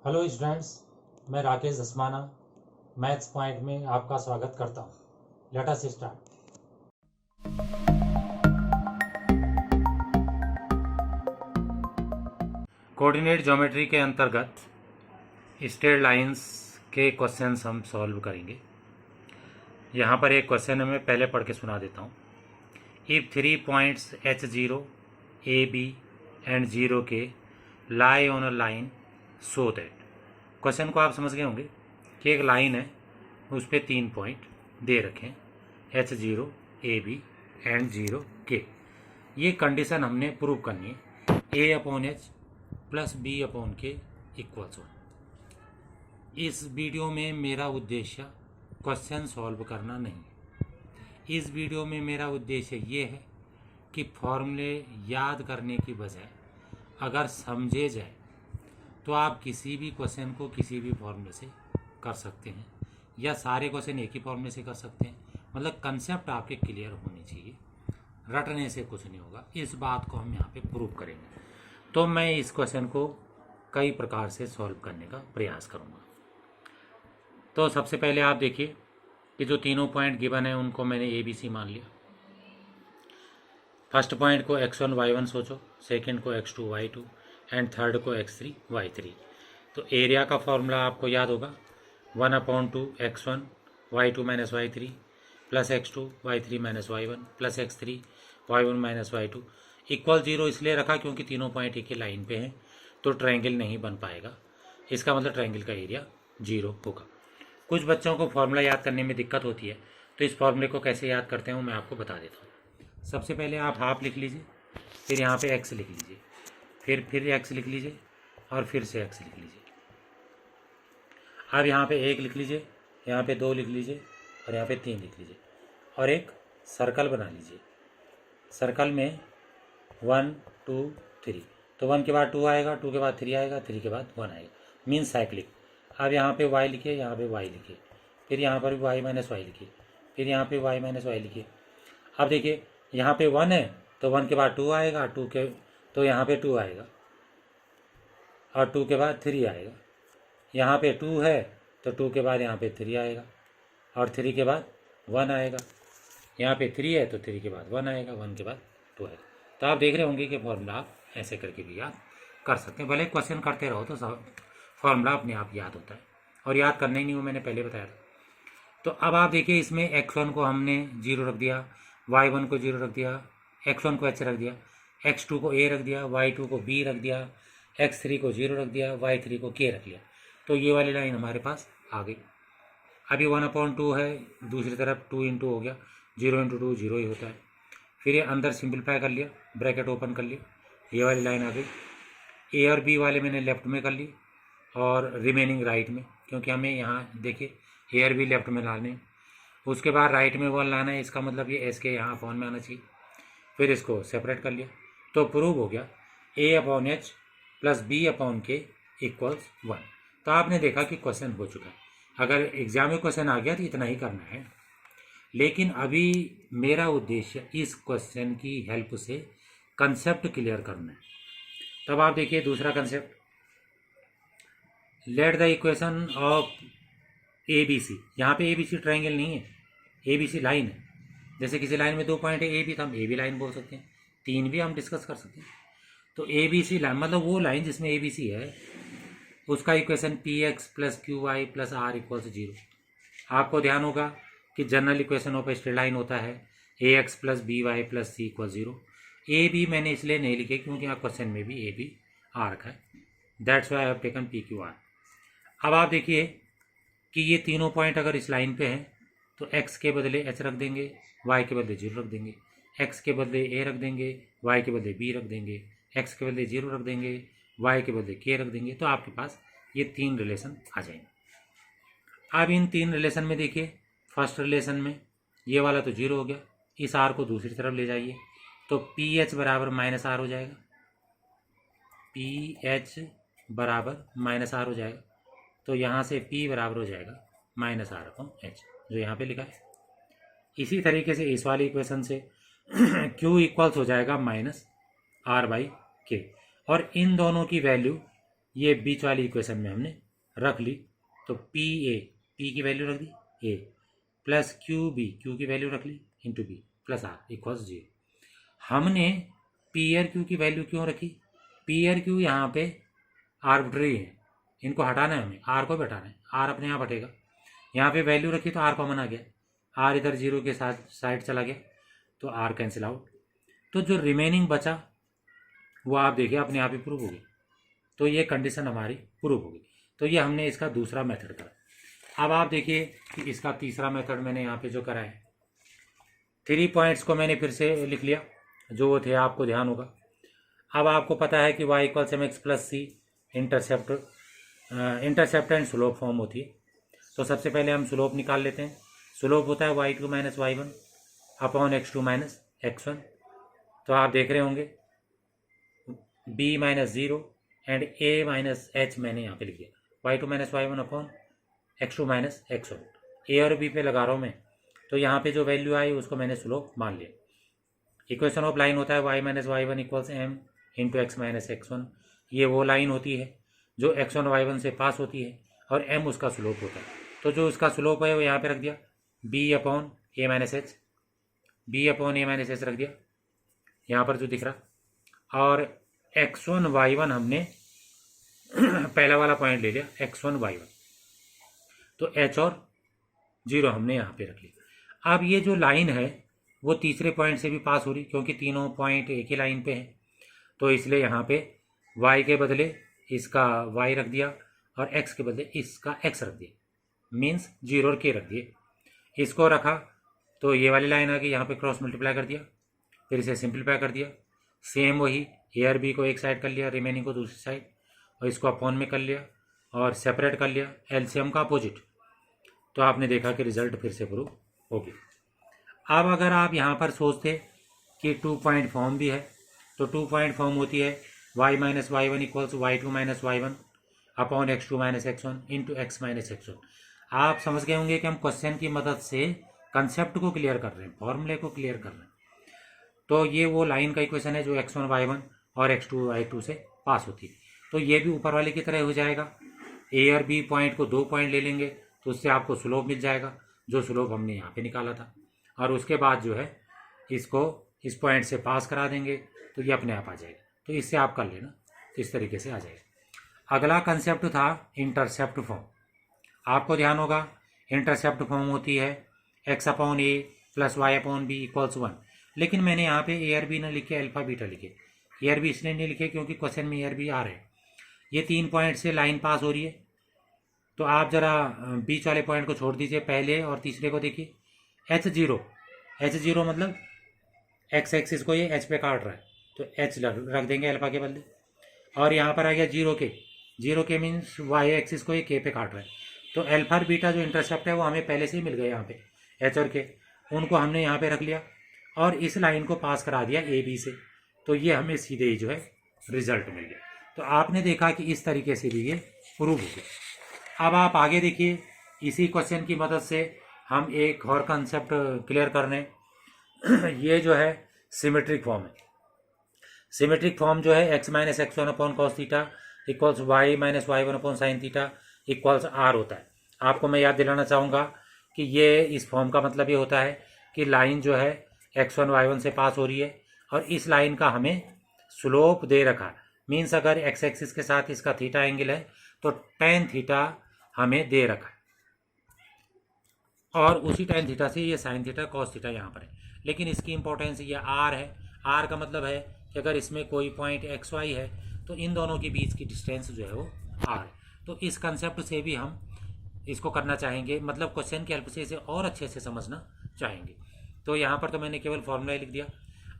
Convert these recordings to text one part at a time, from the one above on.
Hello students, मैं Rakesh Dhasmana maths point में आपका स्वागत करता हूँ। Let us start. Coordinate geometry के अंतर्गत स्ट्रेट लाइंस के क्वेश्चंस हम सॉल्व करेंगे। यहाँ पर एक क्वेश्चन है, मैं पहले पढ़ के सुना देता हूँ। If 3 points H0, AB and 0K lie on a line so that. Question को आप समझ गए होंगे कि एक लाइन है, उस पर 3 पॉइंट दे रखे हैं, H0, AB एंड 0K। ये कंडीशन हमने प्रूव करनी है, A/H प्लस B/K इक्वल्स 1। इस वीडियो में मेरा उद्देश्य क्वेश्चन सॉल्व करना नहीं। इस वीडियो में मेरा उद्देश्य ये है कि फॉर्मूले याद करने की बजाय अगर समझे जाए तो आप किसी भी क्वेश्चन को किसी भी फॉर्मूले से कर सकते हैं, या सारे क्वेश्चन एक ही फॉर्मूले से कर सकते हैं। मतलब कंसेप्ट आपके क्लियर होने चाहिए, रटने से कुछ नहीं होगा। इस बात को हम यहाँ पे प्रूव करेंगे। तो मैं इस क्वेश्चन को कई प्रकार से सॉल्व करने का प्रयास करूँगा। तो सबसे पहले आप देखिए कि जो तीनों पॉइंट गिवन है उनको मैंने ABC मान लिया। फर्स्ट पॉइंट को x1 y1 सोचो, सेकेंड को x2 y2 एंड थर्ड को x3 y3। तो एरिया का फॉर्मूला आपको याद होगा, 1/2 x1 y2 minus y3 plus x2 y3 minus y1 plus x3 y1 minus y2 equal 0 इसलिए रखा क्योंकि तीनों पॉइंट एक ही लाइन पे हैं, तो ट्रायंगल नहीं बन पाएगा। इसका मतलब ट्रायंगल का एरिया 0 होगा। कुछ बच्चों को फॉर्मूला याद करने में दिक्कत होती है, तो इस फॉर्मूले को कैसे याद करते हैं वो मैं आपको बता देता हूँ। सबसे पहले आप हाफ लिख लीजिए, फिर यहाँ पे x लिख लीजिए, फिर x लिख लीजिए और फिर से x लिख लीजिए। अब यहाँ पे 1 लिख लीजिए, यहाँ पे 2 लिख लीजिए और यहाँ पे 3 लिख लीजिए और एक सर्कल बना लीजिए। सर्कल में 1 2 3, तो 1 के बाद 2 आएगा, 2 के बाद 3 आएगा, 3 के बाद 1 आएगा, मीन साइक्लिक। अब यहाँ पे y लिखिए, यहाँ पे y लिखिए, फिर यहाँ पर भी y माइनस वाई लिखिए, फिर यहाँ पे y माइनस वाई लिखिए। अब देखिए यहाँ पे 1 है तो 1 के बाद 2 आएगा, 2 के तो यहाँ पे 2 आएगा और 2 के बाद 3 आएगा। यहाँ पे 2 है तो 2 के बाद यहाँ पे 3 आएगा और 3 के बाद 1 आएगा। यहाँ पे 3 है तो 3 के बाद 1 आएगा, 1 के बाद 2 आएगा। तो आप देख रहे होंगे कि फॉर्मूला आप ऐसे करके भी याद कर सकते हैं। भले क्वेश्चन करते रहो तो सब फॉर्मूला अपने आप याद होता है, और याद करना ही नहीं, वो मैंने पहले बताया था। तो अब आप देखिए, इसमें x1 को हमने 0 रख दिया, y1 को 0 रख दिया, x1 को h रख दिया, x2 को a रख दिया, y2 को b रख दिया, x3 को 0 रख दिया, y3 को k रख लिया। तो ये वाली लाइन हमारे पास आ गई। अभी 1/2 है, दूसरी तरफ 2 इंटू हो गया, 0 × 2 0 ही होता है। फिर ये अंदर सिंप्लीफाई कर लिया, ब्रैकेट ओपन कर लिया, ये वाली लाइन आ गई। ए और बी वाले मैंने लेफ्ट में कर लिए और रिमेनिंग राइट में, क्योंकि हमें यहाँ देखिए ए और बी लेफ्ट में लाने हैं। उसके बाद राइट में 1 लाना है, इसका मतलब ये एस के यहाँ अपॉन में आना चाहिए। फिर इसको सेपरेट कर लिया, तो प्रूव हो गया A/H प्लस B/K इक्वल्स 1। तो आपने देखा कि क्वेश्चन हो चुका है। अगर एग्जाम में क्वेश्चन आ गया तो इतना ही करना है, लेकिन अभी मेरा उद्देश्य इस क्वेश्चन की हेल्प से कंसेप्ट क्लियर करना है। तब आप देखिए दूसरा concept, let the equation of ABC। यहाँ पे ABC ट्रायंगल नहीं है, ABC लाइन है। जैसे किसी लाइन में 2 पॉइंट है AB, तो हम AB लाइन बोल सकते हैं, 3 भी हम डिस्कस कर सकते हैं। तो ABC लाइन मतलब वो लाइन जिसमें ABC है, उसका equation PX plus QY plus R equals 0। आपको ध्यान होगा कि general equation of straight line होता है AX plus BY plus C equal 0। AB मैंने इसलिए नहीं लिखे क्योंकि यहाँ क्वेश्चन में भी AB आ रखा है, that's why I have taken PQR। अब आप देखिए कि ये तीनों पॉइंट अगर इस लाइन पे हैं तो x के बदले h रख देंगे, y के बदले 0 रख देंगे, x के बदले a रख देंगे, y के बदले b रख देंगे, x के बदले 0 रख देंगे, y के बदले k रख देंगे। तो आपके पास ये 3 रिलेशन आ जाएंगे। अब इन 3 रिलेशन में देखिए, फर्स्ट रिलेशन में ये वाला तो 0 हो गया, इस r को दूसरी तरफ ले जाइए तो PH बराबर माइनस आर हो जाएगा, PH बराबर माइनस आर हो जाएगा। तो यहाँ से P बराबर हो जाएगा -R/H, जो यहाँ पे लिखा है। इसी तरीके से इस वाली इक्वेशन से Q इक्वल्स हो जाएगा -R/K, और इन दोनों की वैल्यू ये बीच वाली इक्वेशन में हमने रख ली। तो पी की वैल्यू रख दी ए, प्लस क्यू की वैल्यू रख ली into B plus R equals 0। हमने पी आर क्यू की वैल्यू क्यों रखी? पी आर क्यू यहाँ पे आर्बिट्री है, इनको हटाना है हमें, आर को भी हटाना है, आर अपने आप हटेगा। यहाँ पे वैल्यू रखी तो आर कॉमन आ गया, आर इधर 0 के साथ साइड चला गया तो आर कैंसिल आउट। तो जो रिमेनिंग बचा वो आप देखिए अपने आप ही प्रूव होगी। तो ये कंडीशन हमारी प्रूव होगी। तो ये हमने इसका दूसरा मेथड करा। अब आप देखिए कि इसका तीसरा मेथड मैंने यहाँ पे जो करा है, 3 पॉइंट्स को मैंने फिर से लिख लिया जो वो थे, आपको ध्यान होगा। अब आपको पता है कि y = mx + c intercept and slope form होती है। तो सबसे पहले हम स्लोप निकाल लेते हैं। स्लोप होता है y2 - y1 upon x2 - x1। तो आप देख रहे होंगे b - 0 एंड a - h मैंने यहाँ पे लिख दिया, y2 - y1 upon x2 - x1। a और b पे लगा रहा हूँ मैं, तो यहाँ पे जो वैल्यू आई उसको मैंने स्लोप मान लिया। इक्वेशन ऑफ लाइन होता है y - y1 = m × x - x1। ये वो लाइन होती है जो x1 y1 से पास होती है और m उसका स्लोप होता है। तो जो उसका स्लोप है वो यहाँ पे रख दिया b/a - h रख दिया यहाँ पर जो दिख रहा। और x1 y1 हमने पहला वाला पॉइंट ले लिया x1 y1, तो h और 0 हमने यहाँ पे रख लिया। अब ये जो लाइन है वो तीसरे पॉइंट से भी पास हो रही, क्योंकि तीनों पॉइंट एक ही लाइन पे हैं। तो इसलिए यहाँ पे y के बदले इसका y रख दिया और x के बदले इसका x रख दिया, मीन्स 0 और k रख दिए। इसको रखा तो ये वाली लाइन आ गई, यहाँ पे क्रॉस मल्टीप्लाई कर दिया, फिर इसे सिंप्लीफाई कर दिया। सेम वही ए और बी को एक साइड कर लिया, रिमेनिंग को दूसरी साइड, और इसको अपॉन में कर लिया और सेपरेट कर लिया, एलसीएम का अपोजिट। तो आपने देखा कि रिजल्ट फिर से प्रूव हो गया। अब अगर आप यहाँ पर सोचते कि 2 पॉइंट फॉर्म भी है, तो 2 पॉइंट फॉर्म होती है y - y1 = y2 - y1 upon x2 - x1 into x - x1। आप समझ गए होंगे कि हम क्वेश्चन की मदद से कंसेप्ट को क्लियर कर रहे हैं, फॉर्मूले को क्लियर कर रहे हैं। तो ये वो लाइन का इक्वेशन है जो x1 y1 और x2 y2 से पास होती है। तो ये भी ऊपर वाले की तरह हो जाएगा। ए और बी पॉइंट को 2 पॉइंट ले लेंगे तो उससे आपको स्लोप मिल जाएगा, जो स्लोप हमने यहाँ पे निकाला था। और उसके बाद जो है इसको इस पॉइंट से पास करा देंगे तो ये अपने आप आ जाएगा। तो इससे आप कर लेना, तो इस तरीके से आ जाएगा। अगला कंसेप्ट था इंटरसेप्ट फॉर्म। आपको ध्यान होगा इंटरसेप्ट फॉर्म होती है x/a + y/b = 1। लेकिन मैंने यहाँ पे ए और बी न लिखे, अल्फा बीटा लिखे। ए और बी इसलिए नहीं लिखे क्योंकि क्वेश्चन में ए और बी आ रहे हैं। ये 3 पॉइंट से लाइन पास हो रही है, तो आप जरा बीच वाले पॉइंट को छोड़ दीजिए, पहले और तीसरे को देखिए। h0 मतलब x एक्सिस को ये h पे काट रहा है, तो h रख देंगे अल्फा के बदले। और यहाँ पर आ गया 0 के मीन्स y एक्सिस को ये k पे काट रहा है, तो अल्फा और बीटा जो इंटरसेप्ट है वो हमें पहले से ही मिल गए। यहाँ पे h और k उनको हमने यहाँ पे रख लिया और इस लाइन को पास करा दिया ए बी से, तो ये हमें सीधे ही जो है रिजल्ट मिल गया। तो आपने देखा कि इस तरीके से भी ये प्रूव हो गया। अब आप आगे देखिए, इसी क्वेश्चन की मदद से हम एक और कंसेप्ट क्लियर कर रहे हैं। ये जो है सिमेट्रिक फॉर्म है। सिमेट्रिक फॉर्म जो है x - x1 upon cos theta equals y - y1 upon sine theta equals r होता है। आपको मैं याद दिलाना चाहूँगा कि ये इस फॉर्म का मतलब ये होता है कि लाइन जो है x1 y1 से पास हो रही है और इस लाइन का हमें स्लोप दे रखा है। मीन्स अगर x एक्सिस के साथ इसका थीटा एंगल है तो tan थीटा हमें दे रखा है, और उसी tan थीटा से ये sin थीटा cos थीटा यहाँ पर है। लेकिन इसकी इंपॉर्टेंस ये r है। r का मतलब है कि अगर इसमें कोई पॉइंट x y है तो इन दोनों के बीच की डिस्टेंस जो है वो r है। तो इस कंसेप्ट से भी हम इसको करना चाहेंगे, मतलब क्वेश्चन की हेल्प से इसे और अच्छे से समझना चाहेंगे। तो यहाँ पर तो मैंने केवल फॉर्मूला लिख दिया।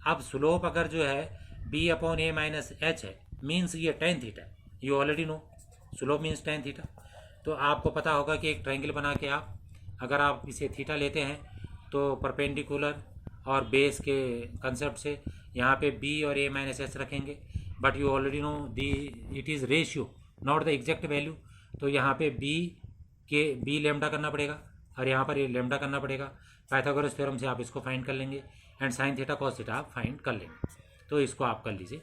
अब स्लोप अगर जो है b/a - h है, मीन्स ये tan theta, you already know slope means tan theta. तो आपको पता होगा कि एक ट्रायंगल बना के आप अगर आप इसे थीटा लेते हैं तो परपेंडिकुलर और बेस के कंसेप्ट से यहाँ पे b और a - h रखेंगे। But you already know the it is ratio not the exact value. तो यहाँ पे b लेमडा करना पड़ेगा और यहाँ पर ये लेमडा करना पड़ेगा। पाइथागोरस थ्योरम से आप इसको फाइंड कर लेंगे and sine theta cos theta आप फाइंड कर लेंगे। तो इसको आप कर लीजिए,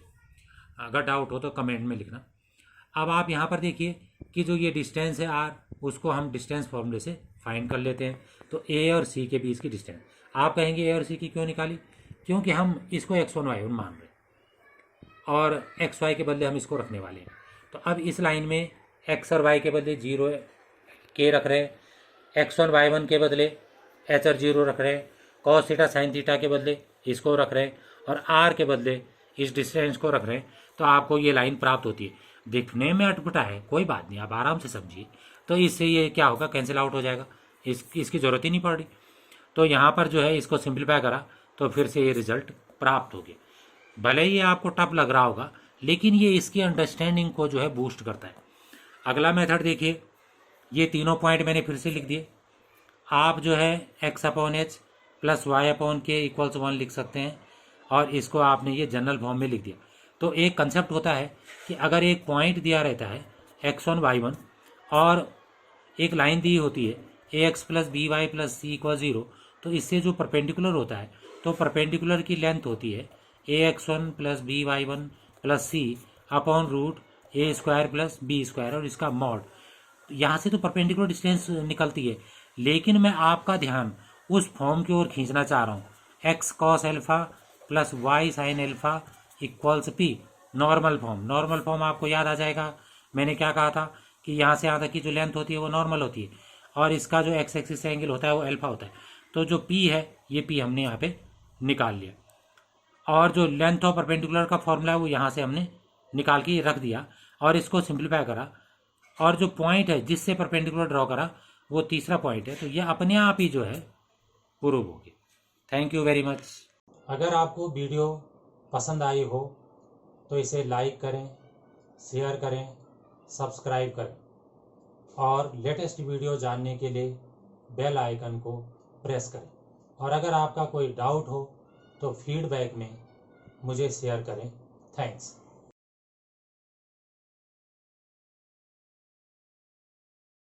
अगर डाउट हो तो कमेंट में लिखना। अब आप यहाँ पर देखिए कि जो ये डिस्टेंस है आर, उसको हम डिस्टेंस फॉर्मूले से फाइंड कर लेते हैं। तो ए और सी के बीच की डिस्टेंस, आप कहेंगे ए और सी की क्यों निकाली? क्योंकि हम इसको x1 y1 मान रहे हैं और एक्स वाई के बदले हम इसको रखने वाले हैं। तो अब इस लाइन में एक्स और वाई के बदले 0 के रख रहे हैं, x1 y1 के बदले एच और 0 रख रहे हैं, cos थीटा साइन थीटा के बदले इसको रख रहे हैं और r के बदले इस डिस्टेंस को रख रहे हैं। तो आपको ये लाइन प्राप्त होती है। दिखने में अटपटा है, कोई बात नहीं, आप आराम से समझिए। तो इससे ये क्या होगा, कैंसिल आउट हो जाएगा, इसकी ज़रूरत ही नहीं पड़ रही। तो यहाँ पर जो है इसको सिंप्लीफाई करा तो फिर से ये रिजल्ट प्राप्त हो गया। भले ही आपको टफ लग रहा होगा, लेकिन ये इसकी अंडरस्टैंडिंग को जो है बूस्ट करता है। अगला मेथड देखिए, ये तीनों पॉइंट मैंने फिर से लिख दिए। आप जो है x/h प्लस y/k इक्वल्स 1 लिख सकते हैं और इसको आपने ये जनरल फॉर्म में लिख दिया। तो एक कंसेप्ट होता है कि अगर एक पॉइंट दिया रहता है x1 y1 और एक लाइन दी होती है ax plus B Y plus C equal 0, तो इससे जो परपेंडिकुलर होता है, तो परपेंडिकुलर की लेंथ होती है ax1 plus B Y one plus C upon root A square plus B square और इसका मॉड। यहाँ से तो परपेंडिकुलर डिस्टेंस निकलती है, लेकिन मैं आपका ध्यान उस फॉर्म की ओर खींचना चाह रहा हूँ। X cos alpha plus y sin alpha equals p, normal form. Normal form आपको याद आ जाएगा, मैंने क्या कहा था कि यहाँ से यहाँ तक की जो लेंथ होती है वो नॉर्मल होती है और इसका जो एक्स एक्सिस से एंगल होता है वो एल्फा होता है। तो जो पी है, ये पी हमने यहाँ पे निकाल लिया और जो लेंथ ऑफ परपेंडिकुलर का फॉर्मूला है वो यहाँ से हमने निकाल के रख दिया और इसको सिंप्लीफाई करा और जो पॉइंट है जिससे परपेंडिकुलर ड्रॉ करा वो तीसरा पॉइंट है। तो ये अपने आप ही जो है प्रूव हो गया। Thank you very much. अगर आपको वीडियो पसंद आई हो तो इसे लाइक करें, शेयर करें, सब्सक्राइब करें और लेटेस्ट वीडियो जानने के लिए बेल आइकन को प्रेस करें। और अगर आपका कोई डाउट हो तो फीडबैक में मुझे शेयर करें। थैंक्स।